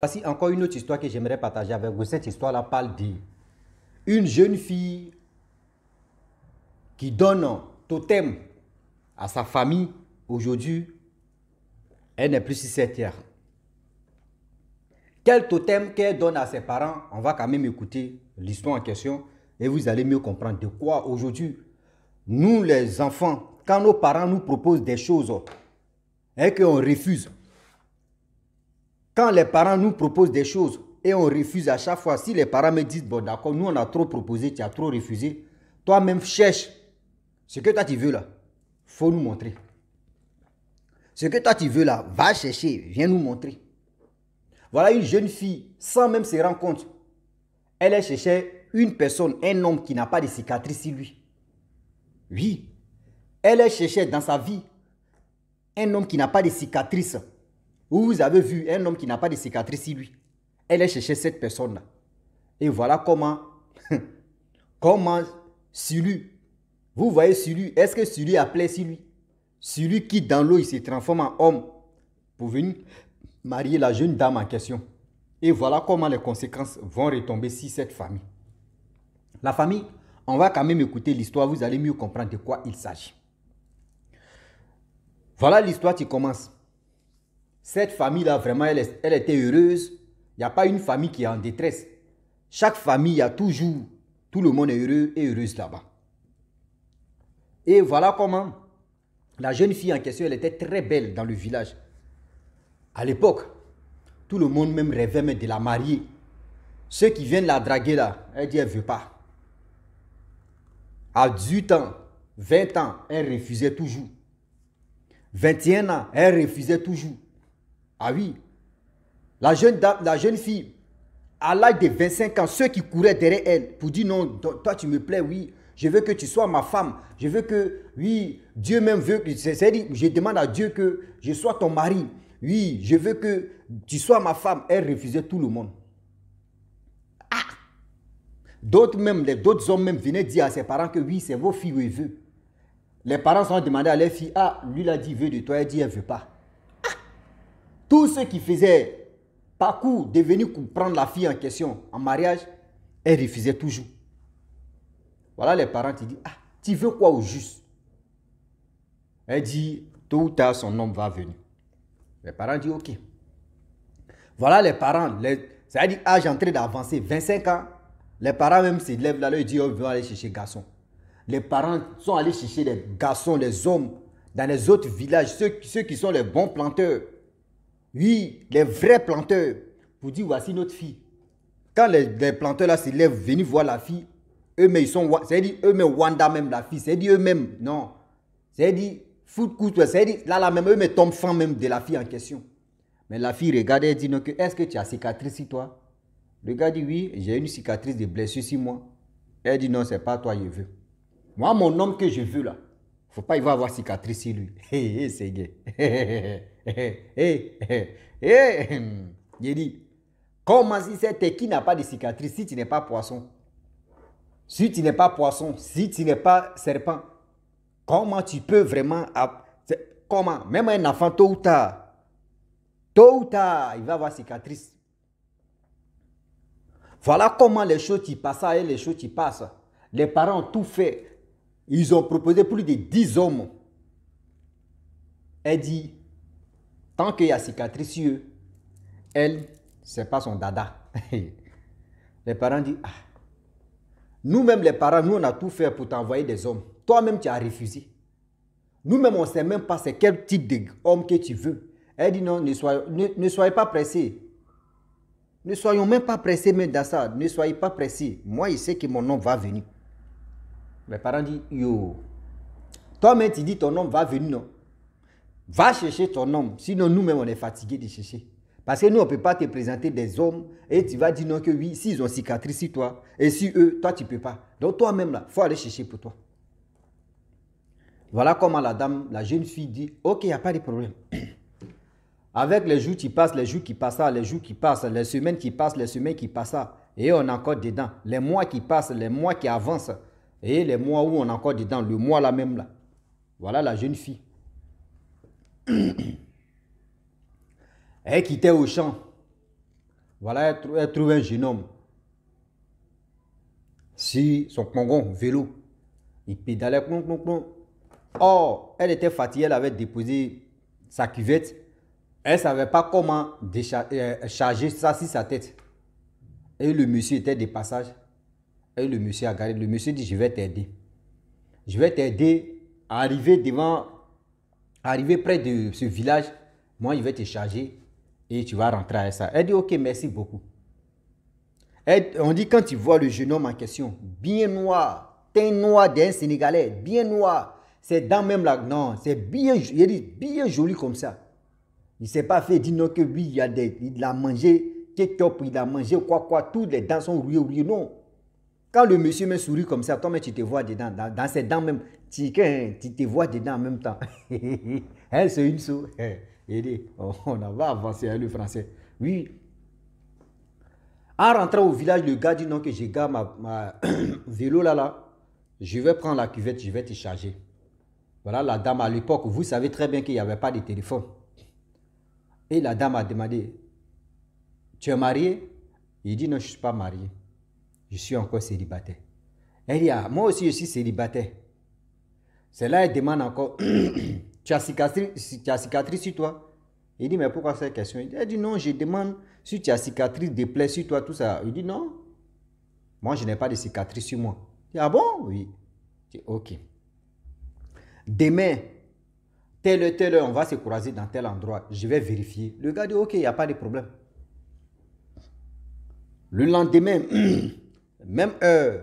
Voici encore une autre histoire que j'aimerais partager avec vous. Cette histoire-là parle d'une jeune fille qui donne un totem à sa famille. Aujourd'hui, elle n'est plus sur cette terre. Quel totem qu'elle donne à ses parents? On va quand même écouter l'histoire en question et vous allez mieux comprendre de quoi aujourd'hui, nous les enfants, quand nos parents nous proposent des choses et qu'on refuse, quand les parents nous proposent des choses et on refuse à chaque fois, si les parents me disent, bon d'accord, nous on a trop proposé, tu as trop refusé, toi-même cherche ce que toi tu veux là, il faut nous montrer. Ce que toi tu veux là, va chercher, viens nous montrer. Voilà une jeune fille, sans même se rendre compte, elle cherchait une personne, un homme qui n'a pas de cicatrices sur lui. Oui, elle cherchait dans sa vie un homme qui n'a pas de cicatrices. Vous avez vu un homme qui n'a pas de cicatrices sur lui. Elle cherchait cette personne-là. Et voilà comment, comment Sulu, vous voyez Sulu, est-ce que Sulu a plaît sur lui? Sulu qui dans l'eau, il se transforme en homme pour venir marier la jeune dame en question. Et voilà comment les conséquences vont retomber sur cette famille. La famille, on va quand même écouter l'histoire, vous allez mieux comprendre de quoi il s'agit. Voilà l'histoire qui commence. Cette famille-là, vraiment, elle était heureuse. Il n'y a pas une famille qui est en détresse. Chaque famille, il y a toujours, tout le monde est heureux et heureuse là-bas. Et voilà comment la jeune fille en question, elle était très belle dans le village. À l'époque, tout le monde même rêvait même de la marier. Ceux qui viennent la draguer là, elle dit elle ne veut pas. À 18 ans, 20 ans, elle refusait toujours. 21 ans, elle refusait toujours. Ah oui, la jeune fille, à l'âge de 25 ans, ceux qui couraient derrière elle pour dire non, toi tu me plais, oui, je veux que tu sois ma femme, je veux que, oui, Dieu même veut, c'est-à-dire, je demande à Dieu que je sois ton mari, oui, je veux que tu sois ma femme. Elle refusait tout le monde. Ah! D'autres hommes même venaient dire à ses parents que oui, c'est vos filles où il veut. Les parents sont demandés à leur fille, ah, lui il a dit, il veut de toi, elle dit, elle ne veut pas. Tous ceux qui faisaient parcours de venir prendre la fille en question en mariage, elle refusait toujours. Voilà les parents qui disent, ah, tu veux quoi au juste? Elle dit, tôt ou tard, son homme va venir. Les parents disent, ok. Voilà les parents, ça veut dire âge en train d'avancer, 25 ans. Les parents même se lèvent là, ils disent, on va aller chercher garçon. Les parents sont allés chercher les garçons, les hommes, dans les autres villages, ceux qui sont les bons planteurs. Oui, les vrais planteurs, pour dire voici notre fille. Quand les planteurs là se lèvent, venir voir la fille, eux-mêmes ils sont, c'est-à-dire eux-mêmes Wanda même la fille, c'est-à-dire eux-mêmes, non. C'est-à-dire, foot coup, c'est-à-dire là même, eux-mêmes tombent fan même de la fille en question. Mais la fille regarde et dit, est-ce que tu as cicatrice sur toi? Le gars dit, oui, j'ai une cicatrice de blessure sur moi. Elle dit, non, c'est pas toi, je veux. Moi, mon homme que je veux là, faut pas, il va avoir cicatrice sur lui. Hé, c'est gay. J'ai dit, comment si c'est qui n'a pas de cicatrice, si tu n'es pas poisson, si tu n'es pas poisson, si tu n'es pas serpent, comment tu peux vraiment, comment, même un enfant tôt ou tard, il va avoir cicatrice. Voilà comment les choses qui passent et les choses qui passent. Les parents ont tout fait. Ils ont proposé plus de 10 hommes. Elle dit, tant qu'il y a cicatrice sur eux, elle, c'est pas son dada. Les parents disent, ah, nous-mêmes les parents, nous on a tout fait pour t'envoyer des hommes. Toi-même tu as refusé. Nous-mêmes on ne sait même pas c'est quel type d'homme que tu veux. Elle dit non, ne soyez pas pressés. Ne soyons même pas pressés même dans ça. Ne soyez pas pressés. Moi je sais que mon homme va venir. Les parents disent, yo, toi-même tu dis ton homme va venir, non? Va chercher ton homme, sinon nous-mêmes on est fatigués de chercher. Parce que nous on ne peut pas te présenter des hommes et tu vas dire non que oui, s'ils ont cicatrice sur toi et si eux, toi tu ne peux pas. Donc toi-même là, il faut aller chercher pour toi. Voilà comment la jeune fille dit, ok, il n'y a pas de problème. Avec les jours qui passent, les jours qui passent, les jours qui passent, les semaines qui passent, les semaines qui passent, et on est encore dedans. Les mois qui passent, les mois qui avancent, et les mois où on est encore dedans, le mois là même là. Voilà la jeune fille. Elle quittait au champ. Voilà, elle trouve un jeune homme sur son pongon, vélo. Il pédalait, plom, plom, plom. Or, elle était fatiguée, elle avait déposé sa cuvette. Elle ne savait pas comment charger ça sur sa tête. Et le monsieur était de passage. Et le monsieur a regardé. Le monsieur dit, je vais t'aider. Je vais t'aider à arriver près de ce village. Moi, je vais te charger et tu vas rentrer à ça. Elle dit, ok, merci beaucoup. On dit, quand tu vois le jeune homme en question, bien noir, teint noir d'un Sénégalais, bien noir, c'est dents même là, non, c'est bien, bien joli comme ça. Il ne s'est pas fait dire non que lui, il a mangé ketchup, il a mangé quoi, toutes les dents sont rouillées, non. Quand le monsieur me sourit comme ça, toi, tu te vois dedans, dans ses dents même, tu te vois dedans en même temps. Elle, c'est une sou. Il dit, on va avancer avec le français. Oui. En rentrant au village, le gars dit non que j'ai gardé ma vélo là, je vais prendre la cuvette, je vais te charger. Voilà la dame à l'époque, vous savez très bien qu'il n'y avait pas de téléphone. Et la dame a demandé, tu es marié? Il dit non, je ne suis pas marié. Je suis encore célibataire. Elle dit, ah, moi aussi je suis célibataire. C'est là elle demande encore, tu as cicatrice sur toi? Il dit, mais pourquoi cette question? Elle dit, non, je demande si tu as cicatrice, des plaies sur toi, tout ça. Il dit, non, moi je n'ai pas de cicatrice sur moi. Il dit, ah bon? Oui. Il dit, ok. Demain, telle heure, on va se croiser dans tel endroit. Je vais vérifier. Le gars dit, ok, il n'y a pas de problème. Le lendemain, même heure,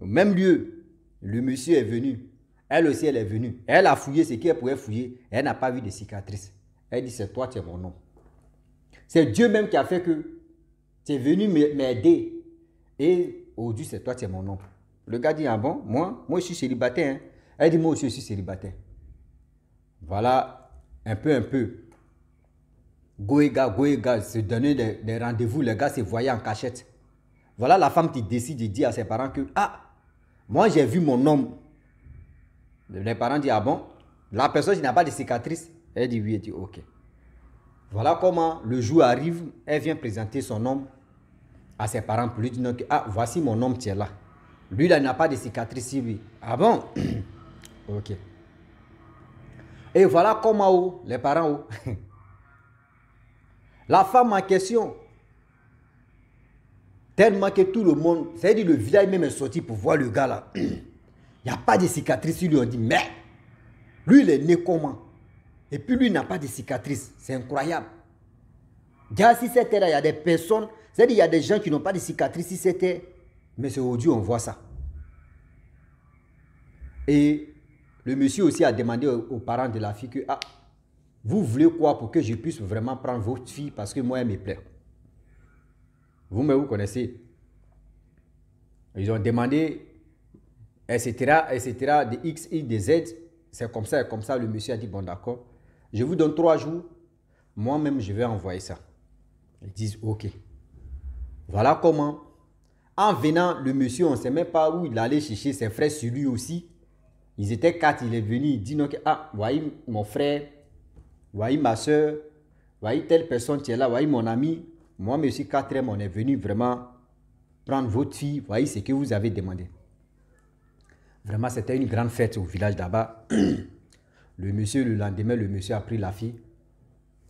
même lieu, le monsieur est venu. Elle aussi, elle est venue. Elle a fouillé ce qu'elle pouvait fouiller. Elle n'a pas vu de cicatrices. Elle dit, c'est toi, tu es mon nom. C'est Dieu même qui a fait que tu es venu m'aider. Et aujourd'hui, c'est toi, tu es mon nom. Le gars dit, ah bon, moi je suis célibataire. Hein. Elle dit, moi aussi, je suis célibataire. Voilà, un peu. Goéga, se donner des rendez-vous. Les gars se voyaient en cachette. Voilà la femme qui décide de dire à ses parents que, ah, moi j'ai vu mon homme. Les parents disent, ah bon, la personne qui n'a pas de cicatrice. Elle dit oui, elle dit ok. Voilà comment le jour arrive, elle vient présenter son homme à ses parents pour lui dire que, ah, voici mon homme qui est là. Lui, il n'a pas de cicatrice sur lui. Ah bon? Ok. Et voilà comment les parents, la femme en question, tellement que tout le monde, c'est-à-dire le village même est sorti pour voir le gars là. Il n'y a pas de cicatrice sur lui. On dit, mais lui, il est né comment? Et puis lui, il n'a pas de cicatrice. C'est incroyable. Déjà, si c'était là, il y a des personnes, c'est-à-dire il y a des gens qui n'ont pas de cicatrice si c'était. Mais c'est aujourd'hui, on voit ça. Et le monsieur aussi a demandé aux parents de la fille que, ah, vous voulez quoi pour que je puisse vraiment prendre votre fille parce que moi, elle me plaît. Vous-même, vous connaissez. Ils ont demandé, etc., de X, Y, de Z. C'est comme ça, le monsieur a dit, bon d'accord, je vous donne 3 jours, moi-même, je vais envoyer ça. Ils disent, ok. Voilà comment, en venant, le monsieur, on ne sait même pas où il allait chercher ses frères sur lui aussi. Ils étaient 4, il est venu, il dit, donc, ah, voyez mon frère, voyez ma soeur, voyez telle personne qui est là, voyez mon ami. Moi, monsieur 4e, on est venu vraiment prendre votre fille, voyez ce que vous avez demandé. Vraiment, c'était une grande fête au village d'Aba. Le monsieur, le lendemain, le monsieur a pris la fille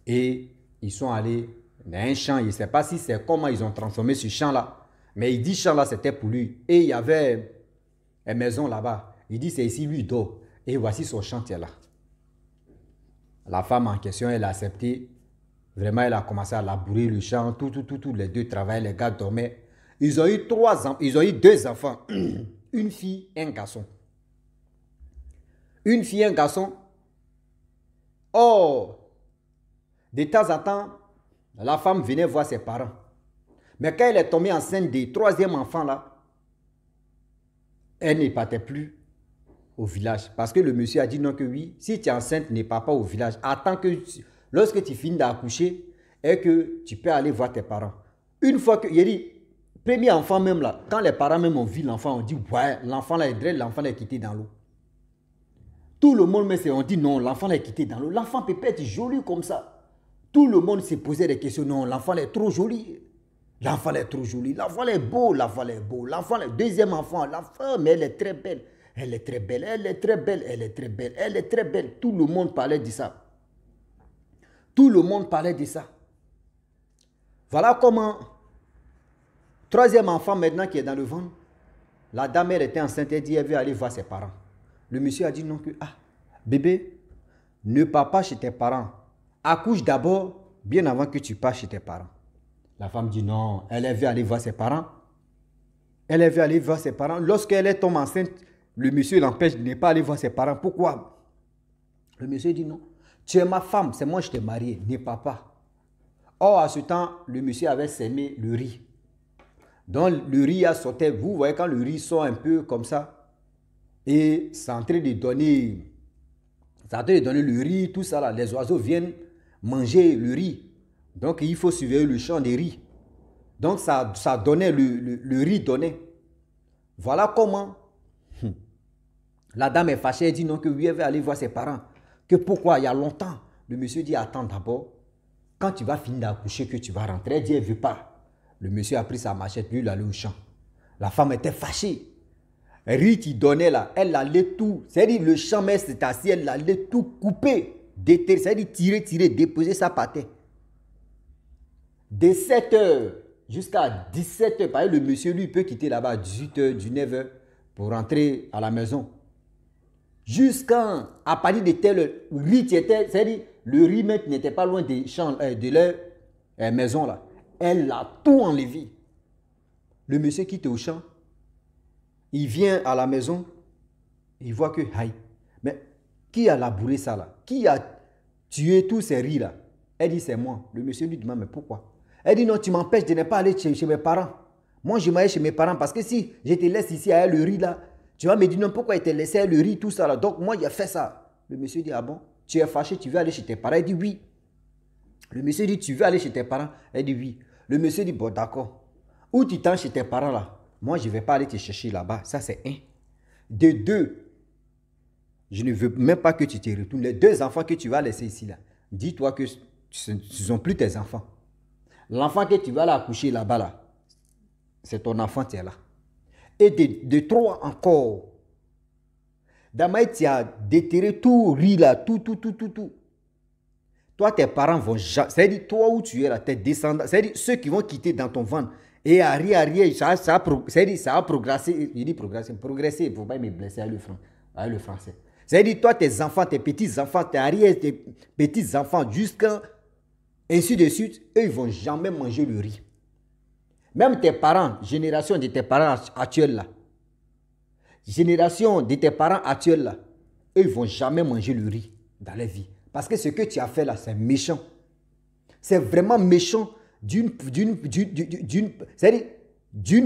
et ils sont allés dans un champ. Je ne sais pas si c'est comment ils ont transformé ce champ-là, mais il dit champ-là, c'était pour lui. Et il y avait une maison là-bas. Il dit, c'est ici, lui, il dort. Et voici son chantier là. La femme en question, elle a accepté. Vraiment, elle a commencé à labourer le champ. Tout, les deux travaillaient, les gars dormaient. Ils ont eu 2 enfants. Une fille et un garçon. Une fille et un garçon. Oh, de temps en temps, la femme venait voir ses parents. Mais quand elle est tombée enceinte du 3e enfant là, elle ne partait plus au village. Parce que le monsieur a dit non que oui, si tu es enceinte, ne pars pas au village. Attends que lorsque tu finis d'accoucher et que tu peux aller voir tes parents. Une fois que, il dit, premier enfant même là, quand les parents même ont vu l'enfant, on dit ouais, l'enfant là est drôle, l'enfant est quitté dans l'eau. Tout le monde, on dit non, l'enfant est quitté dans l'eau. L'enfant peut pas être joli comme ça. Tout le monde s'est posé des questions. Non, l'enfant est trop joli. L'enfant est trop joli, l'enfant est beau, l'enfant est beau, l'enfant, le deuxième enfant, l'enfant, mais elle est très belle. Elle est très belle, elle est très belle, elle est très belle, elle est très belle. Tout le monde parlait de ça. Tout le monde parlait de ça. Voilà comment, troisième enfant maintenant qui est dans le ventre, la dame, elle était enceinte, elle dit, elle veut aller voir ses parents. Le monsieur a dit non, que, bébé, ne pars pas chez tes parents. Accouche d'abord, bien avant que tu pars chez tes parents. La femme dit non, elle veut aller voir ses parents. Elle veut aller voir ses parents. Lorsqu'elle est tombée enceinte, le monsieur l'empêche de ne pas aller voir ses parents. Pourquoi? Le monsieur dit non. Tu es ma femme, c'est moi qui t'ai marié, ne pars pas. Or, à ce temps, le monsieur avait sémé le riz. Donc, le riz a sauté. Vous voyez quand le riz sort un peu comme ça, et c'est en train de donner, le riz, tout ça là. Les oiseaux viennent manger le riz. Donc, il faut surveiller le champ des riz. Donc, ça donnait, le riz donnait. Voilà comment la dame est fâchée. Elle dit non, que oui, elle veut aller voir ses parents. Que pourquoi? Il y a longtemps. Le monsieur dit, attends d'abord. Quand tu vas finir d'accoucher, que tu vas rentrer. Elle dit, elle ne veut pas. Le monsieur a pris sa machette, lui, il allait au champ. La femme était fâchée. Riz qui donnait là, elle allait tout. C'est-à-dire, le champ, mais c'est assis, elle allait tout couper. C'est-à-dire, tirer, déposer sa pâtée. De 7 h jusqu'à 17 h, par exemple, le monsieur, lui, peut quitter là-bas à 18 h, 19 h pour rentrer à la maison. Jusqu'à partir de tel riz, c'est-à-dire, le riz n'était pas loin des champs, de leur maison là. Elle a tout enlevé. Le monsieur quitte au champ. Il vient à la maison. Il voit que, mais qui a labouré ça là? Qui a tué tous ces riz là? Elle dit, c'est moi. Le monsieur lui demande, mais pourquoi? Elle dit, non, tu m'empêches de ne pas aller chez mes parents. Moi, je m'allais chez mes parents parce que si je te laisse ici à le riz là, tu vas me dire, non, pourquoi il te laissé le riz, tout ça là? Donc, moi, il a fait ça. Le monsieur dit, ah bon? Tu es fâché, tu veux aller chez tes parents? Elle dit, oui. Le monsieur dit, tu veux aller chez tes parents? Elle dit, oui. Le monsieur dit, bon, d'accord. Où tu t'en chez tes parents là? Moi, je ne vais pas aller te chercher là-bas. Ça, c'est un. De deux, je ne veux même pas que tu te retournes. Les deux enfants que tu vas laisser ici là, dis-toi que ce ne sont plus tes enfants. L'enfant que tu vas aller accoucher là-bas là, c'est ton enfant qui est là. Et de trois encore. Damaï, tu as déterré tout riz là, tout. Toi, tes parents vont jamais. C'est-à-dire, toi où tu es là, tes descendants, c'est-à-dire ceux qui vont quitter dans ton ventre. Et arrière, ça a progressé. Je dis progresser. Il ne faut pas me blesser avec le français. C'est-à-dire, toi, tes enfants, tes petits-enfants, tes arrière, tes petits-enfants, jusqu'à ainsi de suite, eux, ils ne vont jamais manger le riz. Même tes parents, génération de tes parents actuels là, génération de tes parents actuels là, eux, ils ne vont jamais manger le riz dans leur vie. Parce que ce que tu as fait là, c'est méchant. C'est vraiment méchant d'une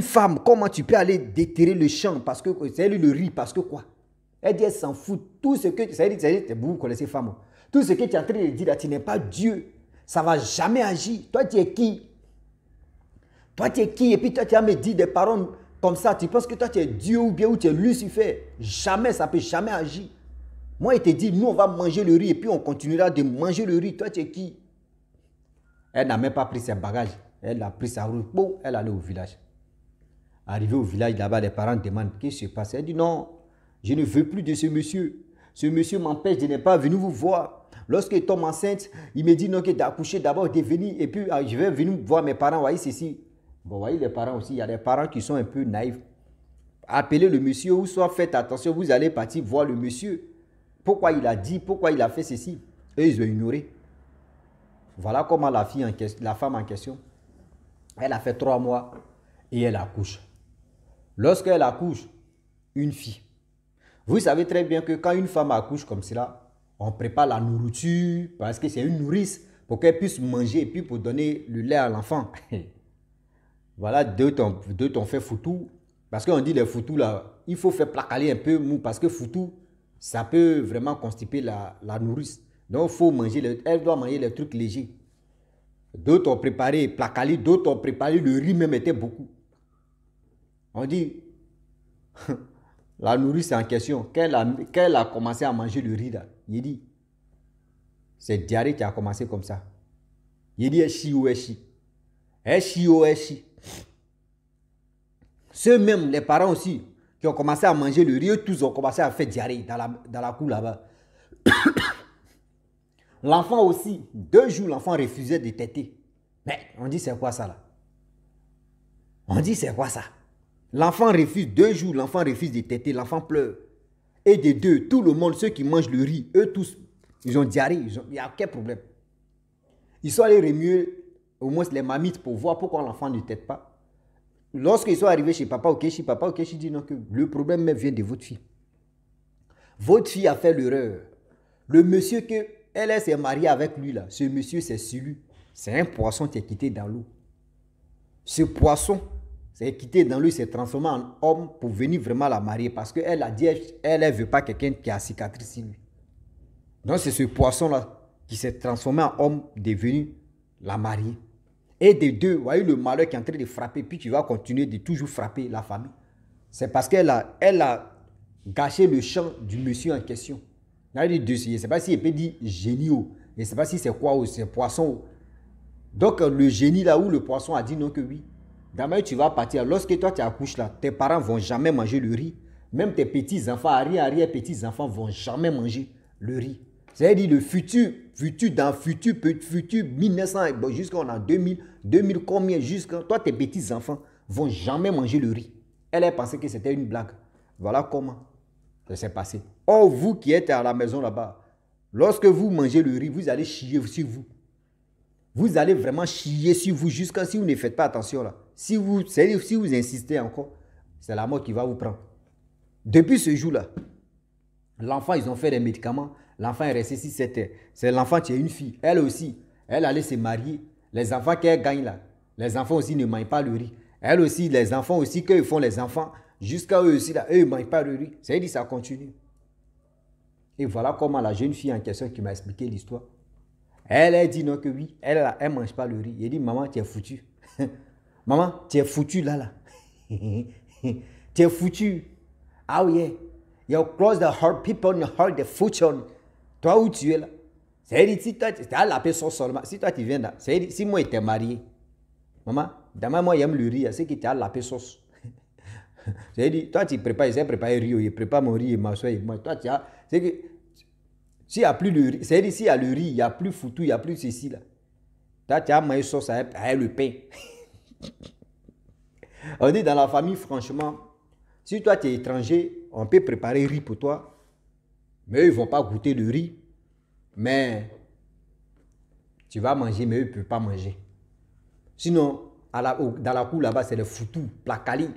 femme. Comment tu peux aller déterrer le champ parce que c'est le riz, parce que quoi? Elle dit, elle s'en fout. Tout ce que vous connaissez femme. Tout ce que tu es en train de dire là, tu n'es pas Dieu. Ça ne va jamais agir. Toi, tu es qui? Toi, tu es qui? Et puis toi, tu as me dit des paroles comme ça. Tu penses que toi, tu es Dieu ou bien ou tu es Lucifer. Jamais, ça ne peut jamais agir. Moi, il te dit, nous, on va manger le riz et puis on continuera de manger le riz. Toi, tu es qui? Elle n'a même pas pris ses bagages. Elle a pris sa route. Bon, elle allait au village. Arrivée au village, là-bas, les parents demandent qu'est-ce qui se passe. Elle dit non, je ne veux plus de ce monsieur. Ce monsieur m'empêche de ne pas venir vous voir. Lorsqu'il tombe enceinte, il me dit non, que d'accoucher d'abord, de venir. Et puis, je vais venir voir mes parents. Voyez ceci. Bon, voyez les parents aussi. Il y a des parents qui sont un peu naïfs. Appelez le monsieur ou soit faites attention. Vous allez partir voir le monsieur. Pourquoi il a dit, pourquoi il a fait ceci. Et ils ont ignoré. Voilà comment la femme en question, elle a fait 3 mois et elle accouche. Lorsqu'elle accouche, une fille. Vous savez très bien que quand une femme accouche comme cela, on prépare la nourriture parce que c'est une nourrice pour qu'elle puisse manger et puis pour donner le lait à l'enfant. Voilà, d'autres ont fait foutou. Parce qu'on dit les foutous là, il faut faire placaler un peu mou parce que foutou, ça peut vraiment constiper la nourrice. Donc, faut manger elle doit manger les trucs légers. D'autres ont préparé placali, d'autres ont préparé le riz, même était beaucoup. On dit, la nourrice en question, quand elle a commencé à manger le riz, là, il dit, c'est diarrhée qui a commencé comme ça. Il dit, elle chie ou elle chie. Elle chie ou elle chie. Ceux-mêmes, les parents aussi, qui ont commencé à manger le riz, eux tous ont commencé à faire diarrhée dans la cour là-bas. L'enfant aussi, 2 jours, l'enfant refusait de téter. Mais on dit c'est quoi ça là? On dit c'est quoi ça? L'enfant refuse 2 jours, l'enfant refuse de téter, l'enfant pleure. Et des deux, tout le monde, ceux qui mangent le riz, eux tous, ils ont diarrhée, il n'y a aucun problème. Ils sont allés remuer au moins les mamites pour voir pourquoi l'enfant ne tète pas. Lorsqu'ils sont arrivés chez Papa Okechi dit non, que le problème vient de votre fille. Votre fille a fait l'erreur. Le monsieur que elle s'est mariée avec lui là, ce monsieur c'est celui, c'est un poisson qui est quitté dans l'eau. Ce poisson s'est quitté dans l'eau, s'est transformé en homme pour venir vraiment la marier parce qu'elle a dit, elle ne veut pas quelqu'un qui a cicatrice sur lui. Donc c'est ce poisson là qui s'est transformé en homme devenu la marier. Et des deux, vous voyez le malheur qui est en train de frapper, puis tu vas continuer de toujours frapper la famille. C'est parce qu'elle a gâché le champ du monsieur en question. Je ne sais pas si elle peut dire génie ou, je ne sais pas si c'est quoi ou c'est poisson. Donc le génie là où le poisson a dit non que oui. Demain tu vas partir. Lorsque toi tu accouches là, tes parents ne vont jamais manger le riz. Même tes petits-enfants, arrière petits-enfants ne vont jamais manger le riz. C'est-à-dire le futur 1900, bon, jusqu'en 2000 combien, jusqu'à toi tes petits-enfants vont jamais manger le riz. Elle a pensé que c'était une blague. Voilà comment ça s'est passé. Or, vous qui êtes à la maison là-bas, lorsque vous mangez le riz, vous allez chier sur vous. Vous allez vraiment chier sur vous jusqu'à si vous ne faites pas attention là. Si vous insistez encore, c'est la mort qui va vous prendre. Depuis ce jour-là, l'enfant, ils ont fait des médicaments. L'enfant est resté 6-7 heures. C'est l'enfant qui est une fille. Elle aussi, elle allait se marier. Les enfants qu'elle gagne là, les enfants aussi ne mangent pas le riz. Elle aussi, les enfants aussi, qu'ils font les enfants, jusqu'à eux aussi, là, eux ne mangent pas le riz. C'est-à-dire ça continue. Et voilà comment la jeune fille en question qui m'a expliqué l'histoire. Elle a dit non que oui, elle ne mange pas le riz. Elle dit, maman, tu es foutu. Maman, tu es foutu là. Tu es foutu. Ah oui, you cross the heart, people in the heart, the fortune. Toi où tu es là. C'est-à-dire, si toi, tu as la personne seulement, si toi tu viens là, c'est-à-dire, si moi j'étais marié, maman, demain moi j'aime le riz, c'est que tu as la personne. C'est-à-dire, toi tu prépares, j'ai préparé le riz, je prépare mon riz et ma soeur et moi. Toi tu as, c'est que, s'il n'y a plus le riz, c'est-à-dire, s'il y a le riz, il n'y a plus foutu, il n'y a plus ceci là. Toi tu as ma sauce avec le pain. On dit dans la famille, franchement, si toi tu es étranger, on peut préparer riz pour toi, mais eux, ils ne vont pas goûter le riz. Mais tu vas manger, mais eux ne peuvent pas manger. Sinon, dans la cour là-bas, c'est le foutu, placali.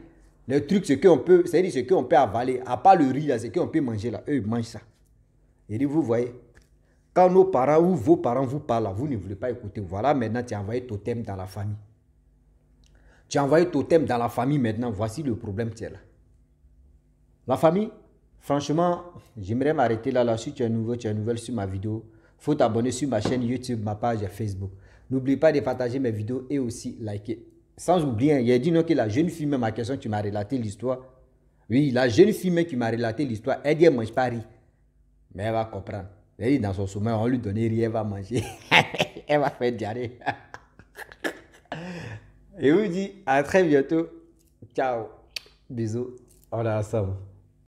Le truc, c'est qu'on peut, c'est-à-dire ce qu'on peut avaler, à part le riz là, c'est qu'on peut manger là. Eux, ils mangent ça. Et dit, vous voyez, quand nos parents ou vos parents vous parlent, vous ne voulez pas écouter. Voilà, maintenant, tu as envoyé totem dans la famille. Tu as envoyé totem dans la famille maintenant. Voici le problème, tu es là. La famille, franchement, j'aimerais m'arrêter là. Si tu es nouveau, tu es nouvelle sur ma vidéo, il faut t'abonner sur ma chaîne YouTube, ma page Facebook. N'oublie pas de partager mes vidéos et aussi liker. Sans oublier, il a dit non que la jeune fille, même à question, tu m'as relaté l'histoire. Oui, la jeune fille même qui m'a relaté l'histoire, elle dit elle ne mange pas riz. Mais elle va comprendre. Elle dit dans son sommeil, on lui donne riz, elle va manger. Elle va faire diarrhée. Et vous dit à très bientôt. Ciao. Bisous. On est ensemble.